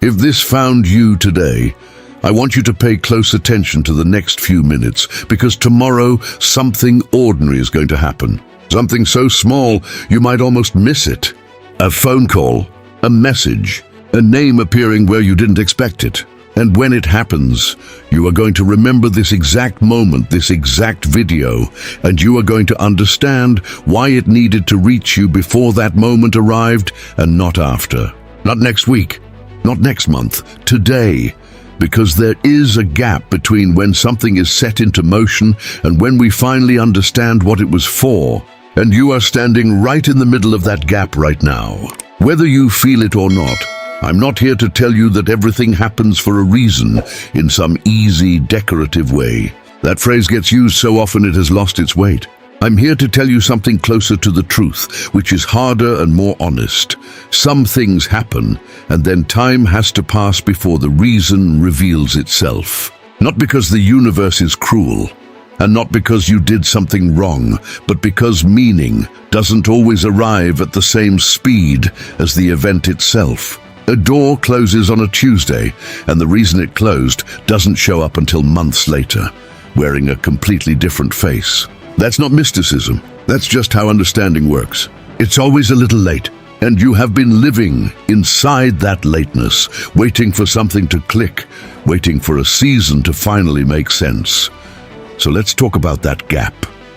If this found you today, I want you to pay close attention to the next few minutes, because tomorrow something ordinary is going to happen. Something so small you might almost miss it. A phone call, a message, a name appearing where you didn't expect it. And when it happens, you are going to remember this exact moment, this exact video, and you are going to understand why it needed to reach you before that moment arrived and not after. Not next week, not next month, today. Because there is a gap between when something is set into motion and when we finally understand what it was for. And you are standing right in the middle of that gap right now. Whether you feel it or not, I'm not here to tell you that everything happens for a reason in some easy, decorative way. That phrase gets used so often it has lost its weight. I'm here to tell you something closer to the truth, which is harder and more honest. Some things happen, and then time has to pass before the reason reveals itself. Not because the universe is cruel, and not because you did something wrong, but because meaning doesn't always arrive at the same speed as the event itself. A door closes on a Tuesday, and the reason it closed doesn't show up until months later, wearing a completely different face. That's not mysticism. That's just how understanding works. It's always a little late, and you have been living inside that lateness, waiting for something to click, waiting for a season to finally make sense. So let's talk about that gap.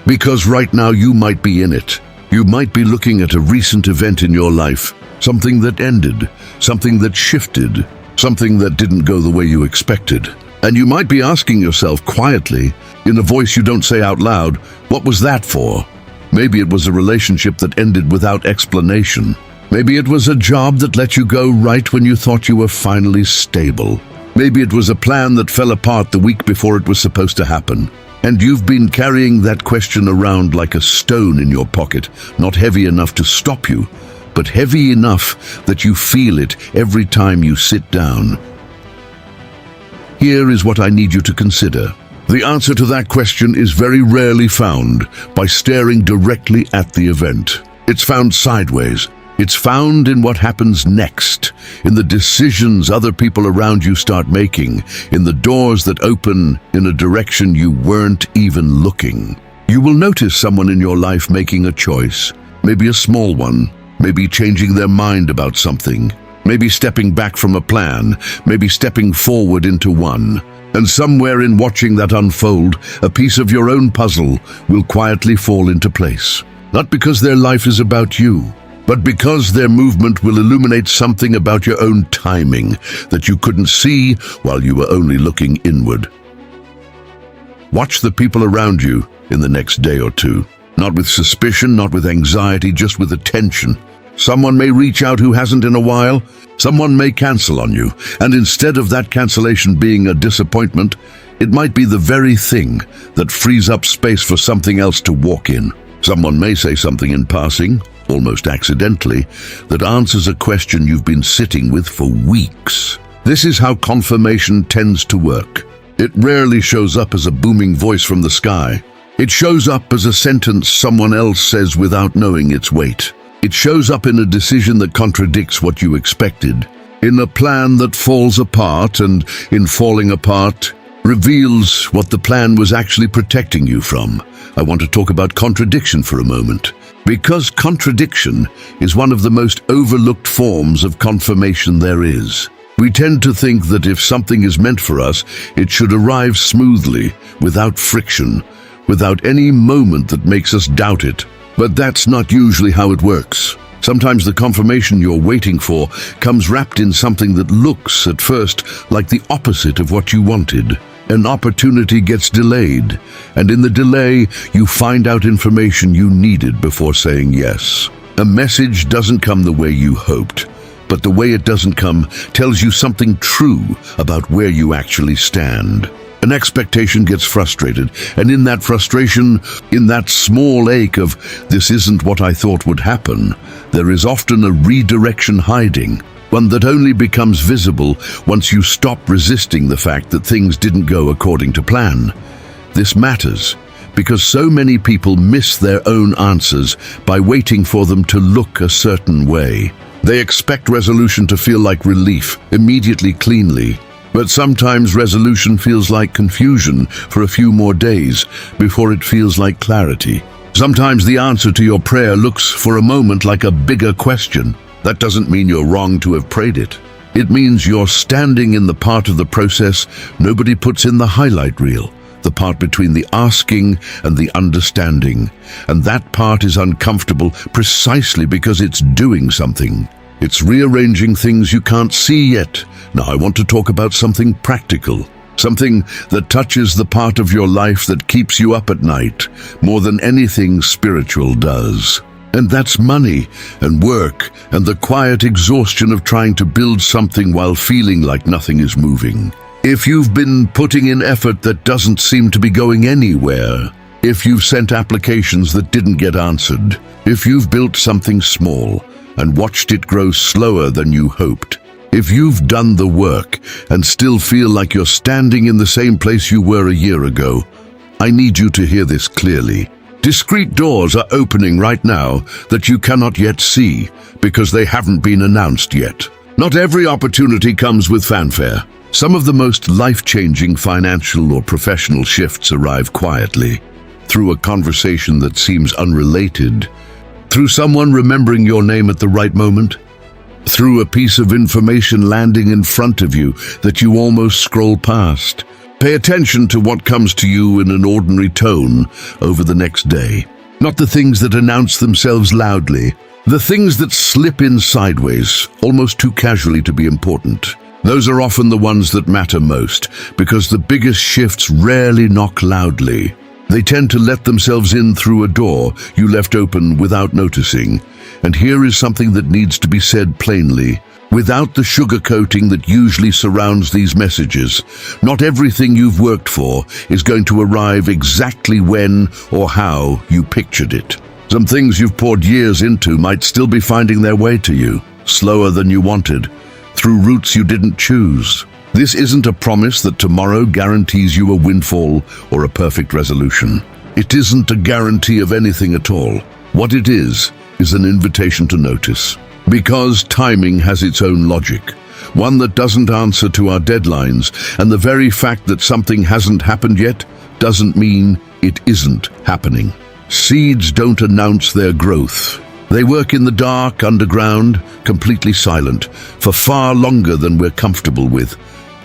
Because right now you might be in it. You might be looking at a recent event in your life, something that ended, something that shifted, something that didn't go the way you expected. And you might be asking yourself quietly, in a voice you don't say out loud, what was that for? Maybe it was a relationship that ended without explanation. Maybe it was a job that let you go right when you thought you were finally stable. Maybe it was a plan that fell apart the week before it was supposed to happen. And you've been carrying that question around like a stone in your pocket, not heavy enough to stop you, but heavy enough that you feel it every time you sit down. Here is what I need you to consider. The answer to that question is very rarely found by staring directly at the event. It's found sideways. It's found in what happens next, in the decisions other people around you start making, in the doors that open in a direction you weren't even looking. You will notice someone in your life making a choice, maybe a small one, maybe changing their mind about something, maybe stepping back from a plan, maybe stepping forward into one. And somewhere in watching that unfold, a piece of your own puzzle will quietly fall into place. Not because their life is about you, but because their movement will illuminate something about your own timing that you couldn't see while you were only looking inward. Watch the people around you in the next day or two. Not with suspicion, not with anxiety, just with attention. Someone may reach out who hasn't in a while. Someone may cancel on you, and instead of that cancellation being a disappointment, it might be the very thing that frees up space for something else to walk in. Someone may say something in passing, almost accidentally, that answers a question you've been sitting with for weeks. This is how confirmation tends to work. It rarely shows up as a booming voice from the sky. It shows up as a sentence someone else says without knowing its weight. It shows up in a decision that contradicts what you expected, in a plan that falls apart and, in falling apart, reveals what the plan was actually protecting you from. I want to talk about contradiction for a moment, because contradiction is one of the most overlooked forms of confirmation there is. We tend to think that if something is meant for us, it should arrive smoothly, without friction, without any moment that makes us doubt it. But that's not usually how it works. Sometimes the confirmation you're waiting for comes wrapped in something that looks, at first, like the opposite of what you wanted. An opportunity gets delayed, and in the delay, you find out information you needed before saying yes. A message doesn't come the way you hoped, but the way it doesn't come tells you something true about where you actually stand. An expectation gets frustrated, and in that frustration, in that small ache of, this isn't what I thought would happen, there is often a redirection hiding, one that only becomes visible once you stop resisting the fact that things didn't go according to plan. This matters because so many people miss their own answers by waiting for them to look a certain way. They expect resolution to feel like relief, immediately, cleanly. But sometimes resolution feels like confusion for a few more days before it feels like clarity. Sometimes the answer to your prayer looks for a moment like a bigger question. That doesn't mean you're wrong to have prayed it. It means you're standing in the part of the process nobody puts in the highlight reel, the part between the asking and the understanding. And that part is uncomfortable precisely because it's doing something. It's rearranging things you can't see yet. Now I want to talk about something practical, something that touches the part of your life that keeps you up at night more than anything spiritual does. And that's money and work and the quiet exhaustion of trying to build something while feeling like nothing is moving. If you've been putting in effort that doesn't seem to be going anywhere, if you've sent applications that didn't get answered, if you've built something small and watched it grow slower than you hoped, if you've done the work and still feel like you're standing in the same place you were a year ago, I need you to hear this clearly. Discrete doors are opening right now that you cannot yet see because they haven't been announced yet. Not every opportunity comes with fanfare. Some of the most life-changing financial or professional shifts arrive quietly, through a conversation that seems unrelated, through someone remembering your name at the right moment, through a piece of information landing in front of you that you almost scroll past. Pay attention to what comes to you in an ordinary tone over the next day. Not the things that announce themselves loudly, the things that slip in sideways, almost too casually to be important. Those are often the ones that matter most, because the biggest shifts rarely knock loudly. They tend to let themselves in through a door you left open without noticing. And here is something that needs to be said plainly, without the sugarcoating that usually surrounds these messages. Not everything you've worked for is going to arrive exactly when or how you pictured it. Some things you've poured years into might still be finding their way to you, slower than you wanted, through routes you didn't choose. This isn't a promise that tomorrow guarantees you a windfall or a perfect resolution. It isn't a guarantee of anything at all. What it is an invitation to notice. Because timing has its own logic, one that doesn't answer to our deadlines, and the very fact that something hasn't happened yet doesn't mean it isn't happening. Seeds don't announce their growth. They work in the dark, underground, completely silent, for far longer than we're comfortable with.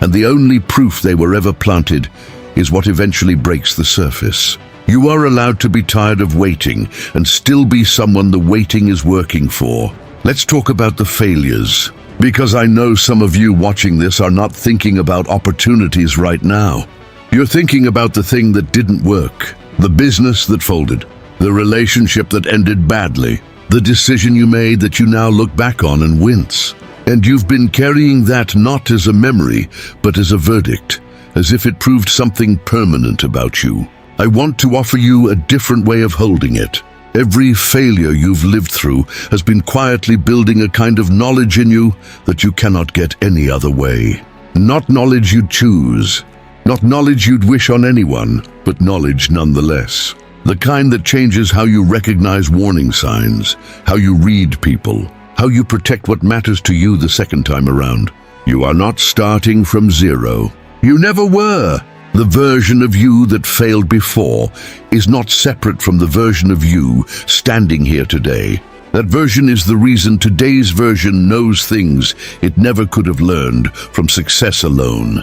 And the only proof they were ever planted is what eventually breaks the surface. You are allowed to be tired of waiting and still be someone the waiting is working for. Let's talk about the failures, because I know some of you watching this are not thinking about opportunities right now. You're thinking about the thing that didn't work, the business that folded, the relationship that ended badly, the decision you made that you now look back on and wince. And you've been carrying that not as a memory, but as a verdict, as if it proved something permanent about you. I want to offer you a different way of holding it. Every failure you've lived through has been quietly building a kind of knowledge in you that you cannot get any other way. Not knowledge you'd choose, not knowledge you'd wish on anyone, but knowledge nonetheless. The kind that changes how you recognize warning signs, how you read people, how you protect what matters to you the second time around. You are not starting from zero. You never were. The version of you that failed before is not separate from the version of you standing here today. That version is the reason today's version knows things it never could have learned from success alone.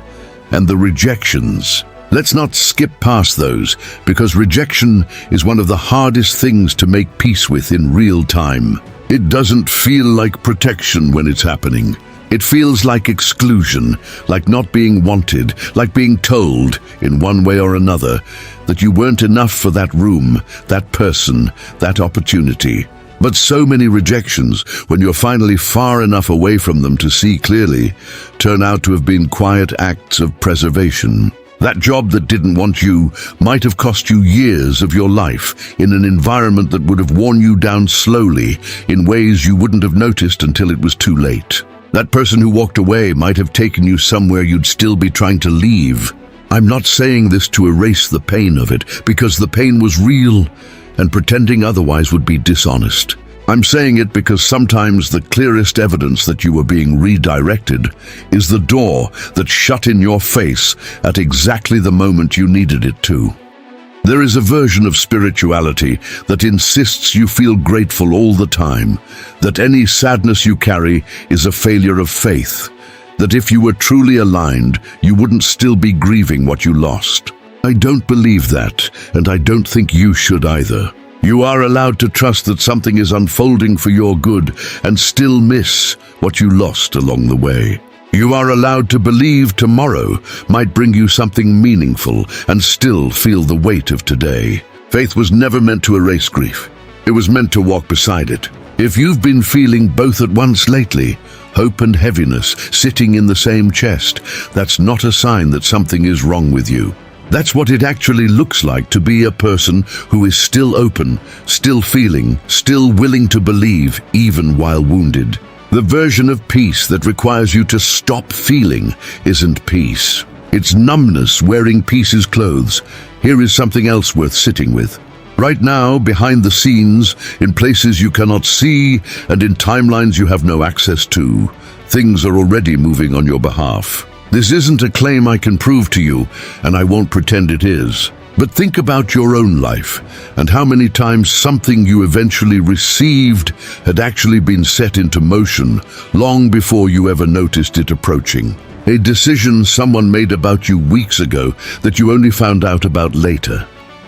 And the rejections, let's not skip past those, because rejection is one of the hardest things to make peace with in real time. It doesn't feel like protection when it's happening. It feels like exclusion, like not being wanted, like being told, in one way or another, that you weren't enough for that room, that person, that opportunity. But so many rejections, when you're finally far enough away from them to see clearly, turn out to have been quiet acts of preservation. That job that didn't want you might have cost you years of your life in an environment that would have worn you down slowly in ways you wouldn't have noticed until it was too late. That person who walked away might have taken you somewhere you'd still be trying to leave. I'm not saying this to erase the pain of it, because the pain was real, and pretending otherwise would be dishonest. I'm saying it because sometimes the clearest evidence that you are being redirected is the door that shut in your face at exactly the moment you needed it to. There is a version of spirituality that insists you feel grateful all the time, that any sadness you carry is a failure of faith, that if you were truly aligned, you wouldn't still be grieving what you lost. I don't believe that, and I don't think you should either. You are allowed to trust that something is unfolding for your good and still miss what you lost along the way. You are allowed to believe tomorrow might bring you something meaningful and still feel the weight of today. Faith was never meant to erase grief. It was meant to walk beside it. If you've been feeling both at once lately, hope and heaviness sitting in the same chest, that's not a sign that something is wrong with you. That's what it actually looks like to be a person who is still open, still feeling, still willing to believe, even while wounded. The version of peace that requires you to stop feeling isn't peace. It's numbness wearing peace's clothes. Here is something else worth sitting with. Right now, behind the scenes, in places you cannot see and in timelines you have no access to, things are already moving on your behalf. This isn't a claim I can prove to you, and I won't pretend it is. But think about your own life, and how many times something you eventually received had actually been set into motion long before you ever noticed it approaching. A decision someone made about you weeks ago that you only found out about later.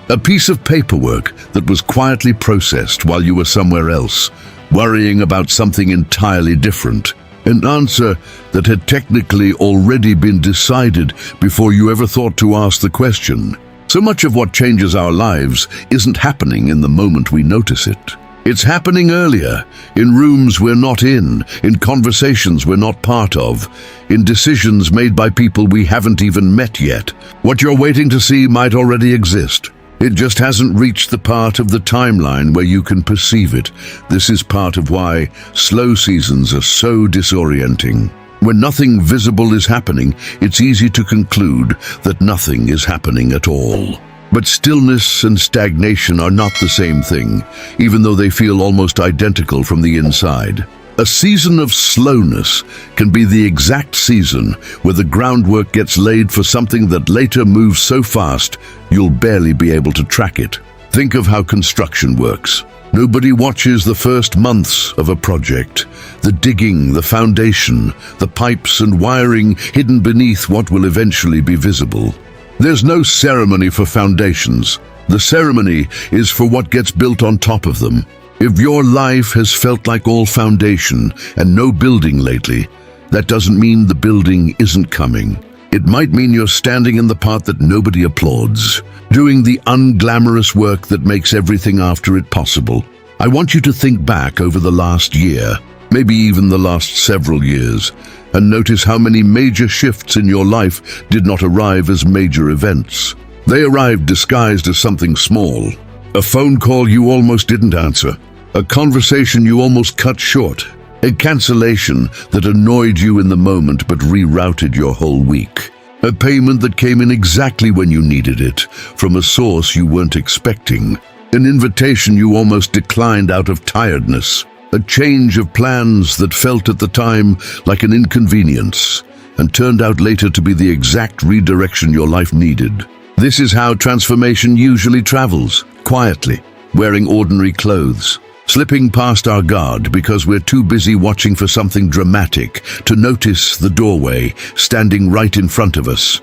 A piece of paperwork that was quietly processed while you were somewhere else, worrying about something entirely different. An answer that had technically already been decided before you ever thought to ask the question. So much of what changes our lives isn't happening in the moment we notice it. It's happening earlier, in rooms we're not in conversations we're not part of, in decisions made by people we haven't even met yet. What you're waiting to see might already exist. It just hasn't reached the part of the timeline where you can perceive it. This is part of why slow seasons are so disorienting. When nothing visible is happening, it's easy to conclude that nothing is happening at all. But stillness and stagnation are not the same thing, even though they feel almost identical from the inside. A season of slowness can be the exact season where the groundwork gets laid for something that later moves so fast you'll barely be able to track it. Think of how construction works. Nobody watches the first months of a project. The digging, the foundation, the pipes and wiring hidden beneath what will eventually be visible. There's no ceremony for foundations. The ceremony is for what gets built on top of them. If your life has felt like all foundation and no building lately, that doesn't mean the building isn't coming. It might mean you're standing in the part that nobody applauds, doing the unglamorous work that makes everything after it possible. I want you to think back over the last year, maybe even the last several years, and notice how many major shifts in your life did not arrive as major events. They arrived disguised as something small. A phone call you almost didn't answer. A conversation you almost cut short. A cancellation that annoyed you in the moment but rerouted your whole week. A payment that came in exactly when you needed it, from a source you weren't expecting. An invitation you almost declined out of tiredness. A change of plans that felt at the time like an inconvenience, and turned out later to be the exact redirection your life needed. This is how transformation usually travels, quietly, wearing ordinary clothes. Slipping past our guard because we're too busy watching for something dramatic to notice the doorway standing right in front of us.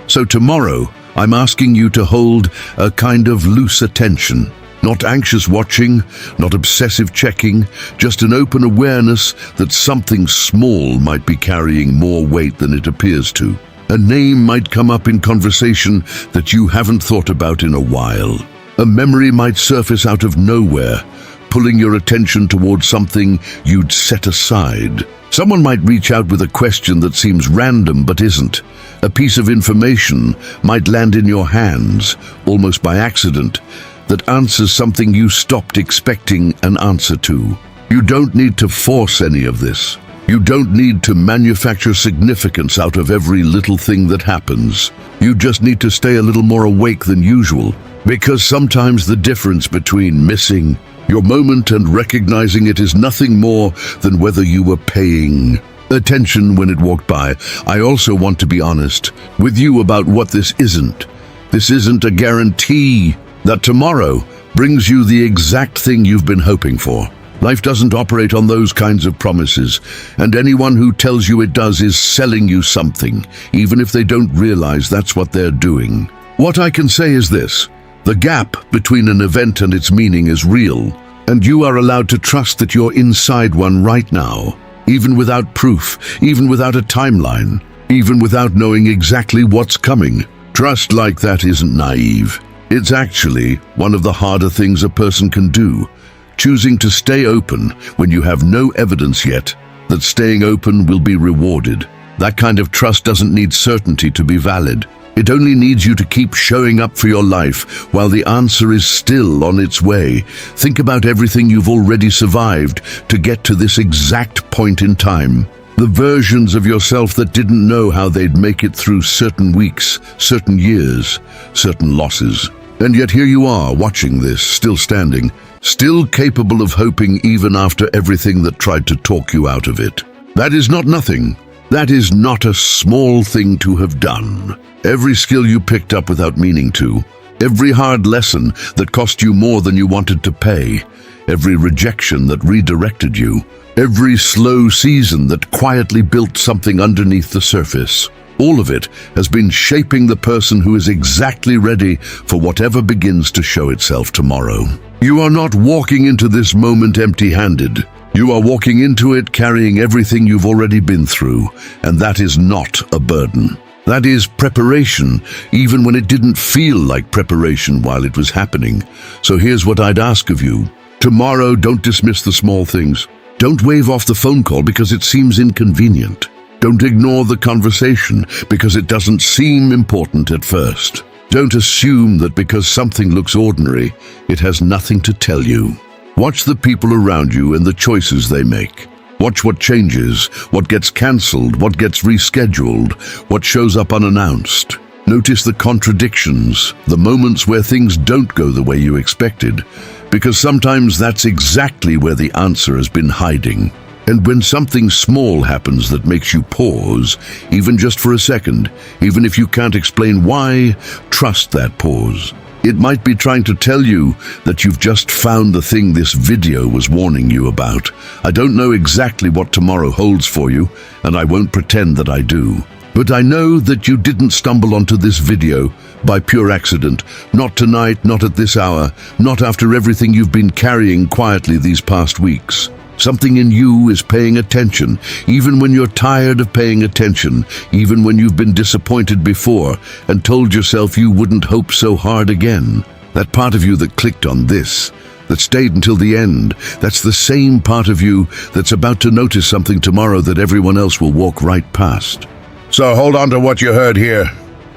So tomorrow, I'm asking you to hold a kind of loose attention. Not anxious watching, not obsessive checking, just an open awareness that something small might be carrying more weight than it appears to. A name might come up in conversation that you haven't thought about in a while. A memory might surface out of nowhere, pulling your attention towards something you'd set aside. Someone might reach out with a question that seems random but isn't. A piece of information might land in your hands, almost by accident, that answers something you stopped expecting an answer to. You don't need to force any of this. You don't need to manufacture significance out of every little thing that happens. You just need to stay a little more awake than usual, because sometimes the difference between missing Your moment, and recognizing it is nothing more than whether you were paying attention when it walked by. I also want to be honest with you about what this isn't. This isn't a guarantee that tomorrow brings you the exact thing you've been hoping for. Life doesn't operate on those kinds of promises, and anyone who tells you it does is selling you something, even if they don't realize that's what they're doing. What I can say is this: the gap between an event and its meaning is real, and you are allowed to trust that you're inside one right now, even without proof, even without a timeline, even without knowing exactly what's coming. Trust like that isn't naive. It's actually one of the harder things a person can do. Choosing to stay open when you have no evidence yet that staying open will be rewarded. That kind of trust doesn't need certainty to be valid. It only needs you to keep showing up for your life while the answer is still on its way. Think about everything you've already survived to get to this exact point in time. The versions of yourself that didn't know how they'd make it through certain weeks, certain years, certain losses. And yet here you are, watching this, still standing, still capable of hoping even after everything that tried to talk you out of it. That is not nothing. That is not a small thing to have done. Every skill you picked up without meaning to, every hard lesson that cost you more than you wanted to pay, every rejection that redirected you, every slow season that quietly built something underneath the surface. All of it has been shaping the person who is exactly ready for whatever begins to show itself tomorrow. You are not walking into this moment empty-handed. You are walking into it carrying everything you've already been through, and that is not a burden. That is preparation, even when it didn't feel like preparation while it was happening. So here's what I'd ask of you. Tomorrow, don't dismiss the small things. Don't wave off the phone call because it seems inconvenient. Don't ignore the conversation because it doesn't seem important at first. Don't assume that because something looks ordinary, it has nothing to tell you. Watch the people around you and the choices they make. Watch what changes, what gets cancelled, what gets rescheduled, what shows up unannounced. Notice the contradictions, the moments where things don't go the way you expected, because sometimes that's exactly where the answer has been hiding. And when something small happens that makes you pause, even just for a second, even if you can't explain why, trust that pause. It might be trying to tell you that you've just found the thing this video was warning you about. I don't know exactly what tomorrow holds for you, and I won't pretend that I do. But I know that you didn't stumble onto this video by pure accident. Not tonight, not at this hour, not after everything you've been carrying quietly these past weeks. Something in you is paying attention, even when you're tired of paying attention, even when you've been disappointed before and told yourself you wouldn't hope so hard again. That part of you that clicked on this, that stayed until the end, that's the same part of you that's about to notice something tomorrow that everyone else will walk right past. So hold on to what you heard here.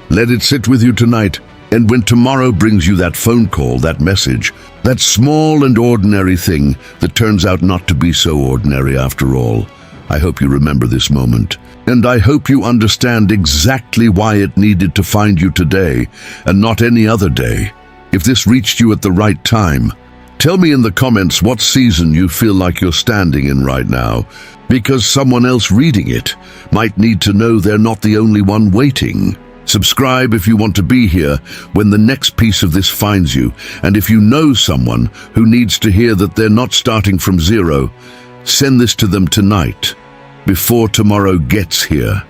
Let it sit with you tonight. And when tomorrow brings you that phone call, that message, that small and ordinary thing that turns out not to be so ordinary after all, I hope you remember this moment. And I hope you understand exactly why it needed to find you today and not any other day. If this reached you at the right time, tell me in the comments what season you feel like you're standing in right now, because someone else reading it might need to know they're not the only one waiting. Subscribe if you want to be here when the next piece of this finds you, and if you know someone who needs to hear that they're not starting from zero, send this to them tonight, before tomorrow gets here.